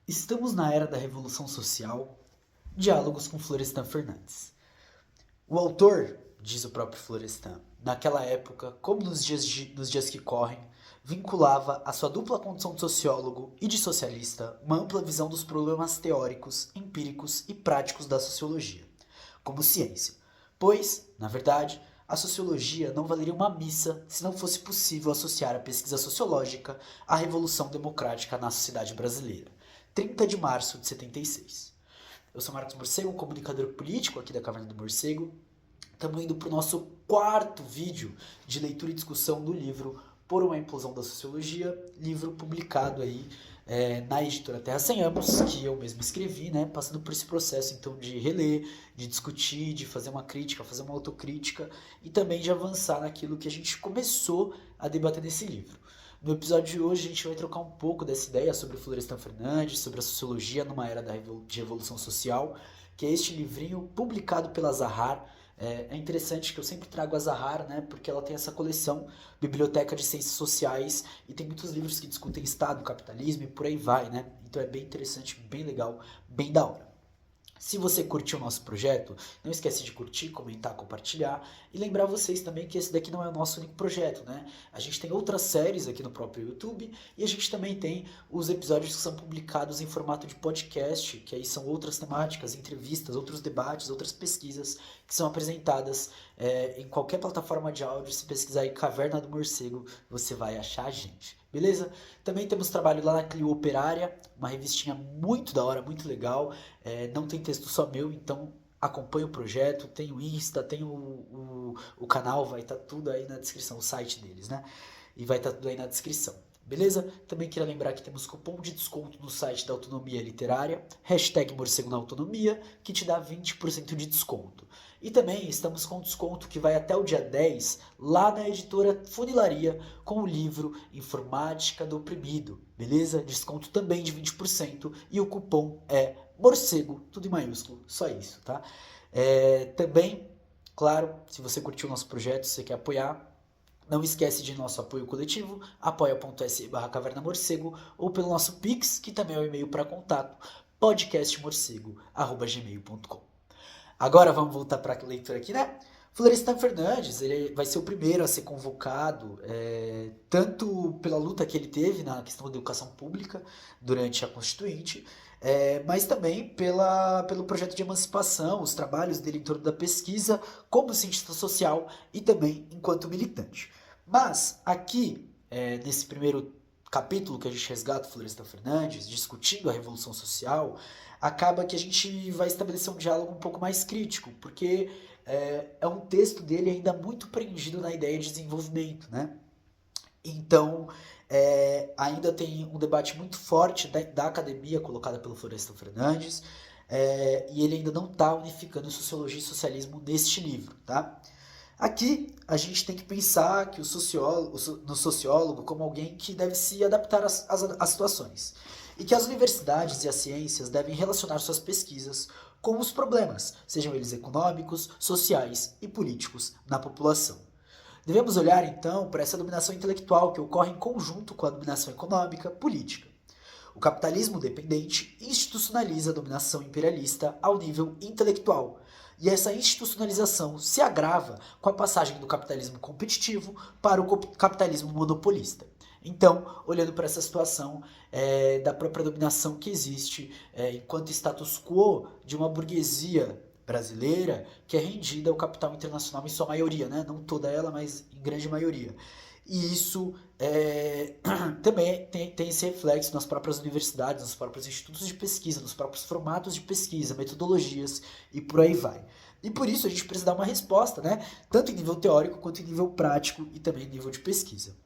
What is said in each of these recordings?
Estamos na era da Revolução Social, diálogos com Florestan Fernandes. O autor, diz o próprio Florestan, naquela época, como nos dias que correm, vinculava a sua dupla condição de sociólogo e de socialista uma ampla visão dos problemas teóricos, empíricos e práticos da sociologia, como ciência. Pois, na verdade, a sociologia não valeria uma missa se não fosse possível associar a pesquisa sociológica à revolução democrática na sociedade brasileira. 30 de março de 76. Eu sou Marcos Morcego, comunicador político aqui da Caverna do Morcego. Estamos indo para o nosso quarto vídeo de leitura e discussão do livro Por uma Implosão da Sociologia, livro publicado aí na editora Terra Sem Amos, que eu mesmo escrevi, né, passando por esse processo então de reler, de discutir, de fazer uma crítica, fazer uma autocrítica e também de avançar naquilo que a gente começou a debater nesse livro. No episódio de hoje a gente vai trocar um pouco dessa ideia sobre Florestan Fernandes, sobre a sociologia numa era de revolução social, que é este livrinho publicado pela Zahar. É interessante que eu sempre trago a Zahar, né, porque ela tem essa coleção, Biblioteca de Ciências Sociais, e tem muitos livros que discutem Estado, capitalismo e por aí vai, né? Então é bem interessante, bem legal, bem da hora. Se você curtiu o nosso projeto, não esquece de curtir, comentar, compartilhar e lembrar vocês também que esse daqui não é o nosso único projeto, né? A gente tem outras séries aqui no próprio YouTube e a gente também tem os episódios que são publicados em formato de podcast, que aí são outras temáticas, entrevistas, outros debates, outras pesquisas que são apresentadas em qualquer plataforma de áudio. Se pesquisar aí Caverna do Morcego, você vai achar a gente. Beleza? Também temos trabalho lá na Clio Operária, uma revistinha muito da hora, muito legal. Não tem texto só meu, então acompanhe o projeto. Tem o Insta, tem o canal, vai estar tudo aí na descrição, o site deles, né? E vai estar tudo aí na descrição. Beleza? Também queria lembrar que temos cupom de desconto no site da Autonomia Literária, hashtag Morcego na Autonomia, que te dá 20% de desconto. E também estamos com desconto que vai até o dia 10 lá na editora Funilaria com o livro Informática do Oprimido, beleza? Desconto também de 20% e o cupom é Morcego, tudo em maiúsculo, só isso, tá? Também, claro, se você curtiu o nosso projeto, se você quer apoiar, não esquece de nosso apoio coletivo, apoia.se/cavernamorcego ou pelo nosso Pix, que também é o e-mail para contato, podcastmorcego@gmail.com. Agora vamos voltar para a leitura aqui, né? Florestan Fernandes, ele vai ser o primeiro a ser convocado, tanto pela luta que ele teve na questão da educação pública durante a Constituinte, mas também pelo projeto de emancipação, os trabalhos dele em torno da pesquisa como cientista social e também enquanto militante. Mas aqui, nesse primeiro capítulo que a gente resgata o Florestan Fernandes, discutindo a Revolução Social, acaba que a gente vai estabelecer um diálogo um pouco mais crítico, porque é um texto dele ainda muito prendido na ideia de desenvolvimento, né? Então, ainda tem um debate muito forte da academia colocada pelo Florestan Fernandes, e ele ainda não está unificando sociologia e socialismo neste livro, tá? Aqui a gente tem que pensar que no sociólogo como alguém que deve se adaptar às situações e que as universidades e as ciências devem relacionar suas pesquisas com os problemas, sejam eles econômicos, sociais e políticos, na população. Devemos olhar então para essa dominação intelectual que ocorre em conjunto com a dominação econômica, política. O capitalismo dependente institucionaliza a dominação imperialista ao nível intelectual, e essa institucionalização se agrava com a passagem do capitalismo competitivo para o capitalismo monopolista. Então, olhando para essa situação da própria dominação que existe enquanto status quo de uma burguesia brasileira que é rendida ao capital internacional em sua maioria, né? Não toda ela, mas em grande maioria. E isso também tem esse reflexo nas próprias universidades, nos próprios institutos de pesquisa, nos próprios formatos de pesquisa, metodologias e por aí vai. E por isso a gente precisa dar uma resposta, né? Tanto em nível teórico quanto em nível prático e também em nível de pesquisa.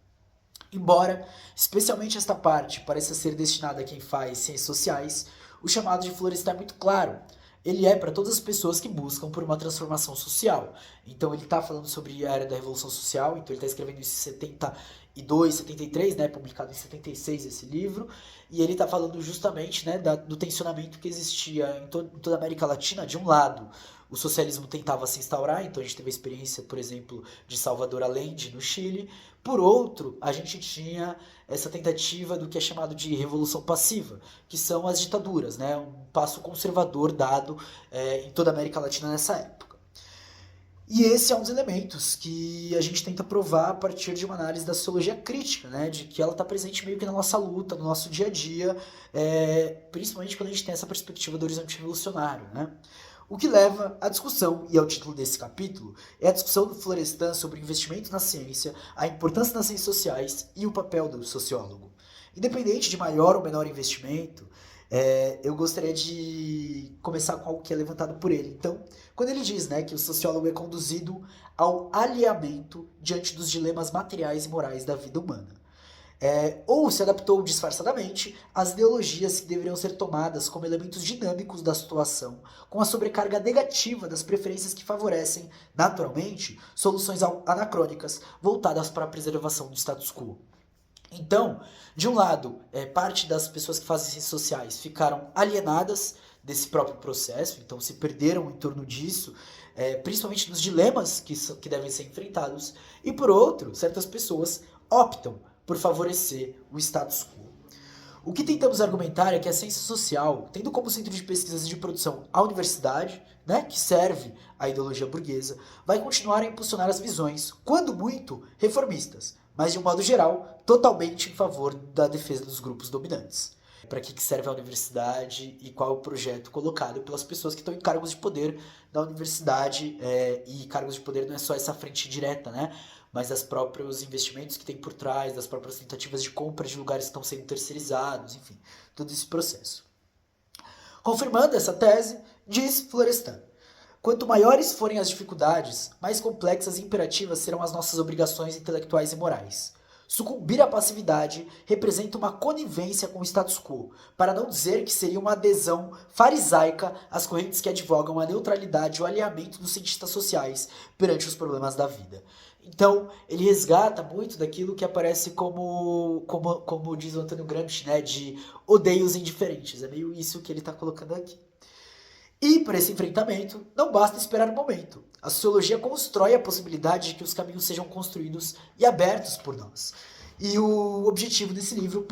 Embora, especialmente esta parte pareça ser destinada a quem faz ciências sociais, o chamado de Florestan é muito claro. Ele é para todas as pessoas que buscam por uma transformação social. Então ele está falando sobre a era da Revolução Social, então ele está escrevendo isso em 72, 73, né, publicado em 76 esse livro, e ele está falando justamente, né, do tensionamento que existia em toda a América Latina, de um lado, o socialismo tentava se instaurar, então a gente teve a experiência, por exemplo, de Salvador Allende, no Chile. Por outro, a gente tinha essa tentativa do que é chamado de revolução passiva, que são as ditaduras, né? Um passo conservador dado em toda a América Latina nessa época. E esse é um dos elementos que a gente tenta provar a partir de uma análise da sociologia crítica, né? De que ela está presente meio que na nossa luta, no nosso dia a dia, principalmente quando a gente tem essa perspectiva do horizonte revolucionário, né? O que leva à discussão, e ao título desse capítulo, é a discussão do Florestan sobre investimento na ciência, a importância das ciências sociais e o papel do sociólogo. Independente de maior ou menor investimento, eu gostaria de começar com algo que é levantado por ele. Então, quando ele diz, né, que o sociólogo é conduzido ao alinhamento diante dos dilemas materiais e morais da vida humana. Ou se adaptou disfarçadamente às ideologias que deveriam ser tomadas como elementos dinâmicos da situação, com a sobrecarga negativa das preferências que favorecem, naturalmente, soluções anacrônicas voltadas para a preservação do status quo. Então, de um lado, parte das pessoas que fazem ciências sociais ficaram alienadas desse próprio processo, então se perderam em torno disso, principalmente nos dilemas que devem ser enfrentados, e por outro, certas pessoas optam por favorecer o status quo. O que tentamos argumentar é que a ciência social, tendo como centro de pesquisas e de produção a universidade, né, que serve à ideologia burguesa, vai continuar a impulsionar as visões, quando muito, reformistas, mas de um modo geral, totalmente em favor da defesa dos grupos dominantes. Para que serve a universidade e qual é o projeto colocado pelas pessoas que estão em cargos de poder da universidade, e cargos de poder não é só essa frente direta, né? Mas das próprios investimentos que tem por trás, das próprias tentativas de compra de lugares que estão sendo terceirizados, enfim, todo esse processo. Confirmando essa tese, diz Florestan: quanto maiores forem as dificuldades, mais complexas e imperativas serão as nossas obrigações intelectuais e morais. Sucumbir à passividade representa uma conivência com o status quo, para não dizer que seria uma adesão farisaica às correntes que advogam a neutralidade e o alinhamento dos cientistas sociais perante os problemas da vida. Então, ele resgata muito daquilo que aparece como diz o Antônio Gramsci, né, de odeio os indiferentes. É meio isso que ele está colocando aqui. E, para esse enfrentamento, não basta esperar o momento. A sociologia constrói a possibilidade de que os caminhos sejam construídos e abertos por nós. E o objetivo desse livro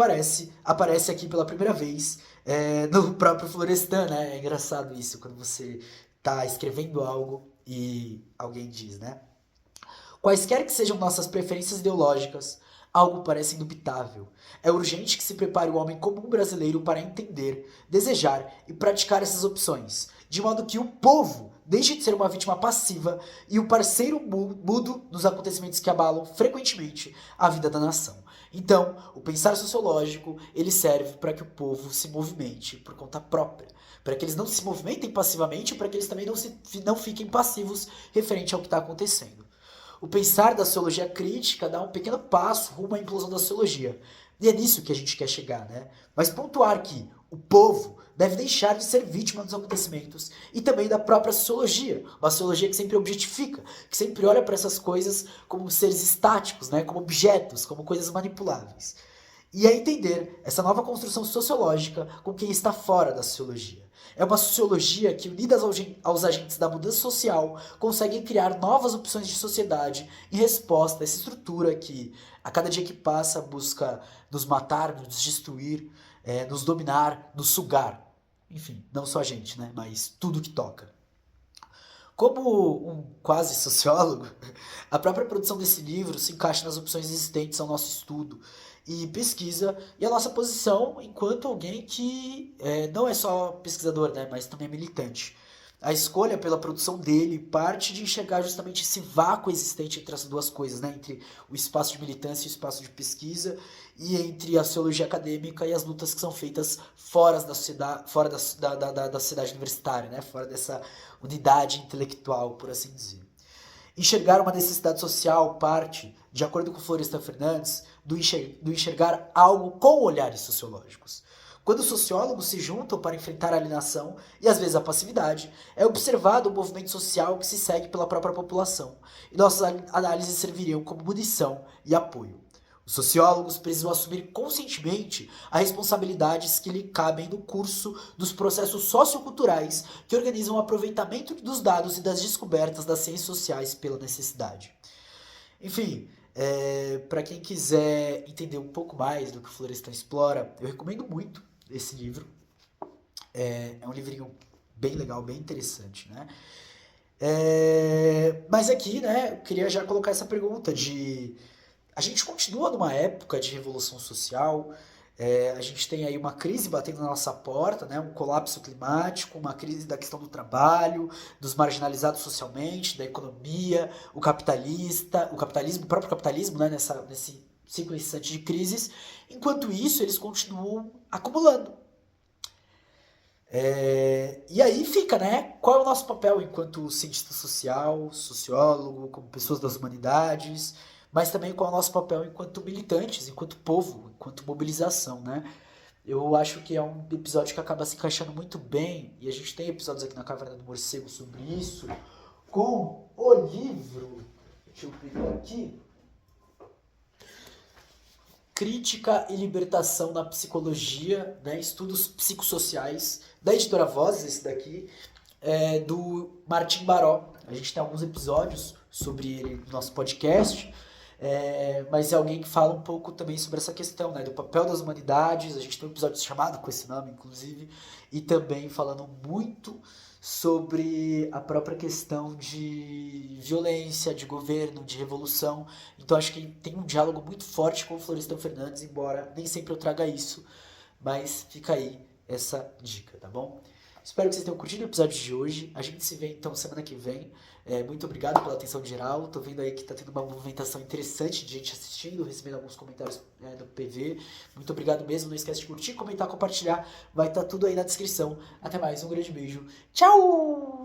aparece aqui pela primeira vez no próprio Florestan, né? É engraçado isso, quando você está escrevendo algo e alguém diz, né? Quaisquer que sejam nossas preferências ideológicas, algo parece indubitável. É urgente que se prepare o homem comum brasileiro para entender, desejar e praticar essas opções, de modo que o povo deixe de ser uma vítima passiva e o parceiro mudo nos acontecimentos que abalam frequentemente a vida da nação. Então, o pensar sociológico, ele serve para que o povo se movimente por conta própria, para que eles não se movimentem passivamente e para que eles também não fiquem passivos referente ao que está acontecendo. O pensar da sociologia crítica dá um pequeno passo rumo à implosão da sociologia. E é nisso que a gente quer chegar, né? Mas pontuar que o povo deve deixar de ser vítima dos acontecimentos e também da própria sociologia. Uma sociologia que sempre objetifica, que sempre olha para essas coisas como seres estáticos, né? Como objetos, como coisas manipuláveis. E é entender essa nova construção sociológica com quem está fora da sociologia. É uma sociologia que, unida aos agentes da mudança social, consegue criar novas opções de sociedade em resposta a essa estrutura que, a cada dia que passa, busca nos matar, nos destruir, nos dominar, nos sugar. Enfim, não só a gente, né? Mas tudo que toca. Como um quase sociólogo, a própria produção desse livro se encaixa nas opções existentes ao nosso estudo e pesquisa e a nossa posição enquanto alguém que não é só pesquisador, né, mas também é militante. A escolha pela produção dele parte de enxergar justamente esse vácuo existente entre as duas coisas, né, entre o espaço de militância e o espaço de pesquisa, e entre a sociologia acadêmica e as lutas que são feitas fora da sociedade, da sociedade universitária, né, fora dessa unidade intelectual, por assim dizer. Enxergar uma necessidade social parte, de acordo com Florestan Fernandes, do enxergar algo com olhares sociológicos. Quando os sociólogos se juntam para enfrentar a alienação e às vezes a passividade, é observado o movimento social que se segue pela própria população, e nossas análises serviriam como munição e apoio. Os sociólogos precisam assumir conscientemente as responsabilidades que lhe cabem no curso dos processos socioculturais que organizam o aproveitamento dos dados e das descobertas das ciências sociais pela necessidade. Enfim, para quem quiser entender um pouco mais do que o Florestan explora, eu recomendo muito esse livro. É um livrinho bem legal, bem interessante, né? Mas aqui, né, eu queria já colocar essa pergunta de... A gente continua numa época de revolução social, a gente tem aí uma crise batendo na nossa porta, né, um colapso climático, uma crise da questão do trabalho, dos marginalizados socialmente, da economia, o capitalismo, o próprio capitalismo, né, nesse ciclo incessante de crises. Enquanto isso, eles continuam acumulando. E aí fica, né? Qual é o nosso papel enquanto cientista social, sociólogo, como pessoas das humanidades, mas também qual é o nosso papel enquanto militantes, enquanto povo, enquanto mobilização, né? Eu acho que é um episódio que acaba se encaixando muito bem, e a gente tem episódios aqui na Caverna do Morcego sobre isso, com o livro, deixa eu pegar aqui, Crítica e Libertação na Psicologia, né, Estudos Psicossociais, da editora Vozes, esse daqui, do Martim Baró. A gente tem alguns episódios sobre ele no nosso podcast, mas é alguém que fala um pouco também sobre essa questão, né, do papel das humanidades. A gente tem um episódio chamado com esse nome, inclusive, e também falando muito sobre a própria questão de violência, de governo, de revolução. Então acho que tem um diálogo muito forte com o Florestan Fernandes, embora nem sempre eu traga isso, mas fica aí essa dica, tá bom? Espero que vocês tenham curtido o episódio de hoje. A gente se vê então semana que vem. Muito obrigado pela atenção geral. Tô vendo aí que tá tendo uma movimentação interessante de gente assistindo, recebendo alguns comentários do PV. Muito obrigado mesmo. Não esquece de curtir, comentar, compartilhar. Vai estar tudo aí na descrição. Até mais, um grande beijo. Tchau!